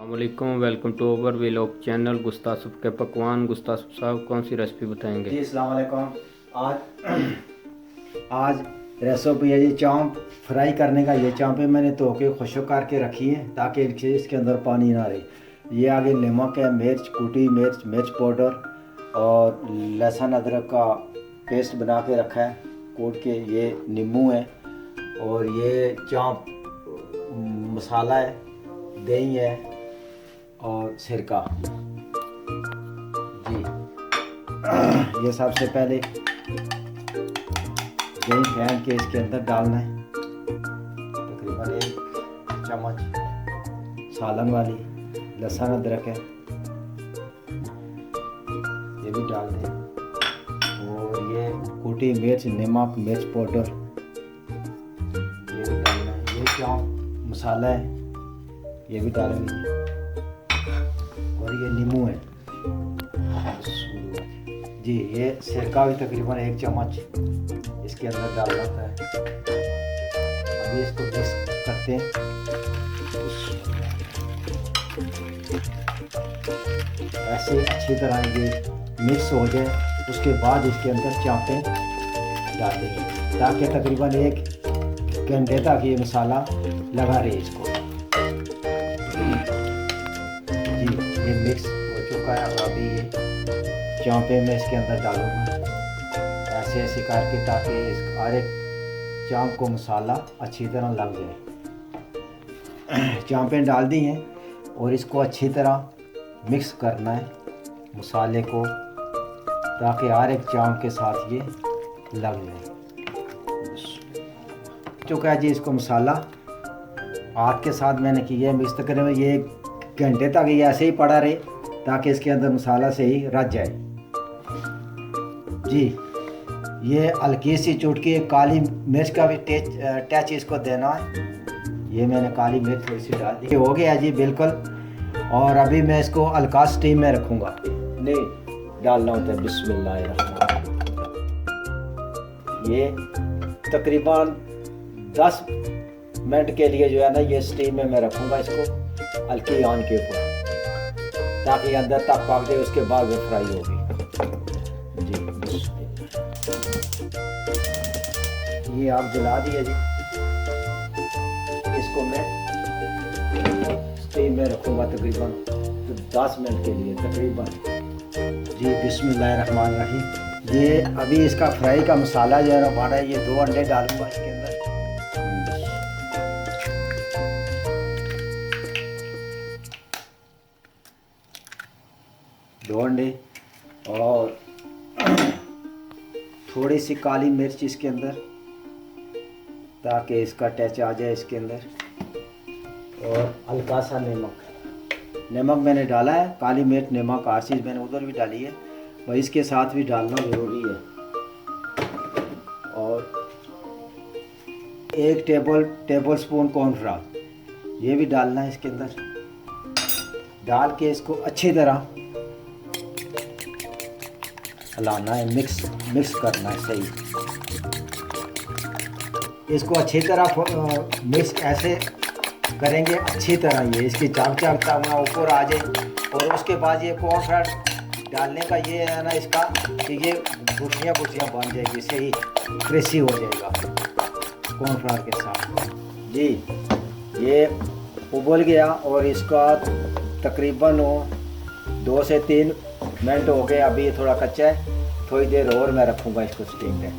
वालेकुम, welcome to our vlog channel गुस्तासुफ के पकवान। गुस्तासुफ साहब कौन सी रेसिपी बताएंगे? जी अस्सलाम वालेकुम। आज आज रेसिपी है जी चाँप फ्राई करने का। ये चाँपें मैंने धो के खुशक करके रखी है ताकि इसके अंदर पानी ना रहे। ये आगे नमक है, मिर्च, कुटी मिर्च, मिर्च पाउडर और लहसुन अदरक का पेस्ट बना के रखा है कूट के। ये नींबू है और ये चाँप मसाला है, दही है और सिरका। जी ये सबसे पहले दही फेंट के इसके अंदर डालना है। तकरीबन 1 चम्मच सालन वाली लहसुन अदरक है, ये भी डाल दें। और ये कुटी मिर्च, नमक, मिर्च पाउडर ये भी डालना है। ये चाँप मसाला है, ये भी डालेंगे। और ये नींबू है जी। ये सिरका भी तकरीबन 1 चम्मच इसके अंदर डालना होता है। अभी इसको मिक्स करते हैं। ऐसे अच्छी तरह ये मिक्स हो जाए, उसके बाद इसके अंदर चाँपें डाल देंगे ताकि तकरीबन 1 घंटे तक ये मसाला लगा रहे इसको। जी ये मिक्स हो चुका है। अभी ये चाँपें मैं इसके अंदर डालूंगा ऐसे ऐसे करके ताकि इस हर एक चाँप को मसाला अच्छी तरह लग जाए। चाँपें डाल दी हैं और इसको अच्छी तरह मिक्स करना है मसाले को ताकि हर एक चाँप के साथ ये लग जाए। चुका है जी इसको मसाला हाथ के साथ मैंने किया है मिक्स करने में। ये 1 घंटे तक ये ऐसे ही पड़ा रहे ताकि इसके अंदर मसाला सही रच जाए। जी ये हल्की सी चुटकी काली मिर्च का भी टच इसको देना है। ये मैंने काली मिर्च थोड़ी सी डाल दी। हो गया जी बिल्कुल। और अभी मैं इसको हल्का स्टीम में रखूँगा। नहीं डालना होता है बिस्मिल्लाह। ये तकरीबन 10 मिनट के लिए जो है ना ये स्टीम में मैं रखूँगा इसको हल्की आंच के ऊपर ताकि अंदर तक पक जाए, उसके बाद वो फ्राई होगी। जी ये आप जला दिए जी। इसको मैं स्टीम में रखूँगा तकरीबन 10 मिनट के लिए तकरीबन। जी बिस्मिल्लाहिर्रहमानिर्रहीम। ये अभी इसका फ्राई का मसाला जो है ना बना है। ये 2 अंडे डालूंगा इसके अंदर। दो अंडे और थोड़ी सी काली मिर्च इसके अंदर ताकि इसका टच आ जाए इसके अंदर। और हल्का सा नमक मैंने डाला है। काली मिर्च, नमक हर चीज़ मैंने उधर भी डाली है, भाई इसके साथ भी डालना ज़रूरी है। और 1 टेबल स्पून कॉर्नफ्लावर ये भी डालना है इसके अंदर। डाल के इसको अच्छी तरह हिलाना है, मिक्स करना है सही। इसको अच्छी तरह मिक्स ऐसे करेंगे अच्छी तरह ये इसकी चाक ऊपर आ जाए। और उसके बाद ये कॉर्नफ्लावर डालने का ये है ना इसका कि ये गुठलियाँ बन जाएगी, सही क्रिस्पी हो जाएगा कॉर्नफ्लावर के साथ। जी ये उबल गया और इसका तकरीबन 2 से 3 मिनट हो गए। अभी ये थोड़ा कच्चा है, थोड़ी देर और मैं रखूँगा इसको स्टीम में।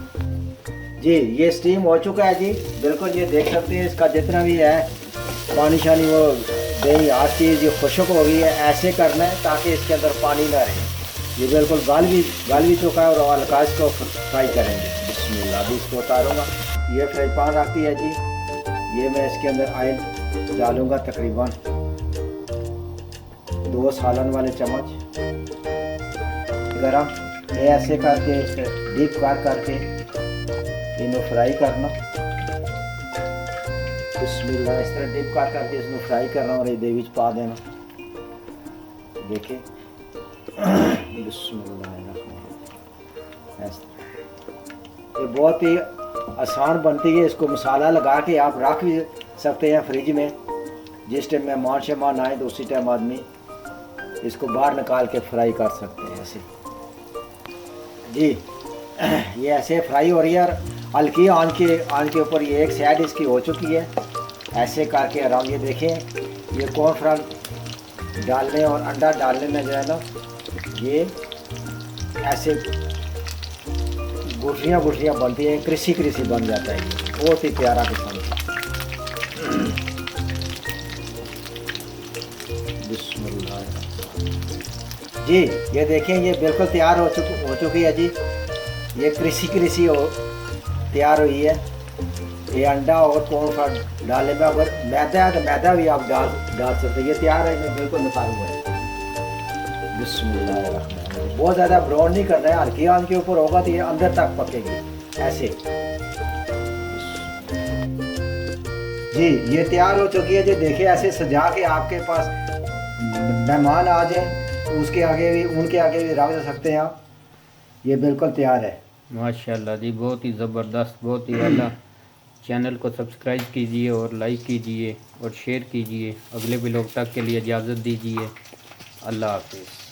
जी ये स्टीम हो चुका है जी बिल्कुल। ये देख सकते हैं इसका जितना भी है पानी शानी वो दही हर चीज़ ये खुशक हो गई है। ऐसे करना है ताकि इसके अंदर पानी ना रहे। ये बिल्कुल गाल भी चुका है और हल्का इसको फ्राई करेंगे। बिस्मिल्लाह। अभी इसको उतारूँगा। ये फ्राई पैन रखती है जी। ये मैं इसके अंदर ऑयल डालूँगा तकरीबन 2 सालन वाले चम्मच गरम। ये ऐसे करके इसे डीप करके इन्हें फ्राई करना। बिस्मिल्लाह। इस तरह डीप करके इसमें फ्राई करना और ये देवी पा देना। देखिए बिस्मिल्लाह। ये बहुत ही आसान बनती है। इसको मसाला लगा के आप रख भी सकते हैं फ्रिज में जिस टाइम मेहमान शेमान आए तो उसी टाइम आदमी इसको बाहर निकाल के फ्राई कर सकते हैं ऐसे। जी ये ऐसे फ्राई हो रही है और हल्की आंच के ऊपर ये एक साइड इसकी हो चुकी है। ऐसे करके आराम, ये देखें ये कॉर्नफ्लावर डालने और अंडा डालने में जो है ना ये ऐसे गुठलियाँ बनती हैं, क्रिसी बन जाता है। ये बहुत ही प्यारा किस्म का। बिस्मिल्लाह जी, ये देखें ये बिल्कुल तैयार हो चुकी है जी। ये क्रिसी हो तैयार हुई है। ये अंडा और कॉर्नफ्लावर डालने में, अगर मैदा है तो मैदा भी आप डाल सकते हैं। ये तैयार है, मैं बिल्कुल निकालूंगा। बिस्मिल्लाह, बहुत ज़्यादा ब्राउन नहीं करना है, हल्की आंच के ऊपर होगा तो ये अंदर तक पकेगी ऐसे। जी ये तैयार हो चुकी है जी। देखिए ऐसे सजा के आपके पास मेहमान आ जाए उनके आगे भी रख सकते हैं आप। ये बिल्कुल तैयार है। माशाल्लाह जी, बहुत ही ज़बरदस्त, बहुत ही आला। चैनल को सब्सक्राइब कीजिए और लाइक कीजिए और शेयर कीजिए। अगले व्लॉग तक के लिए इजाज़त दीजिए। अल्लाह हाफिज़।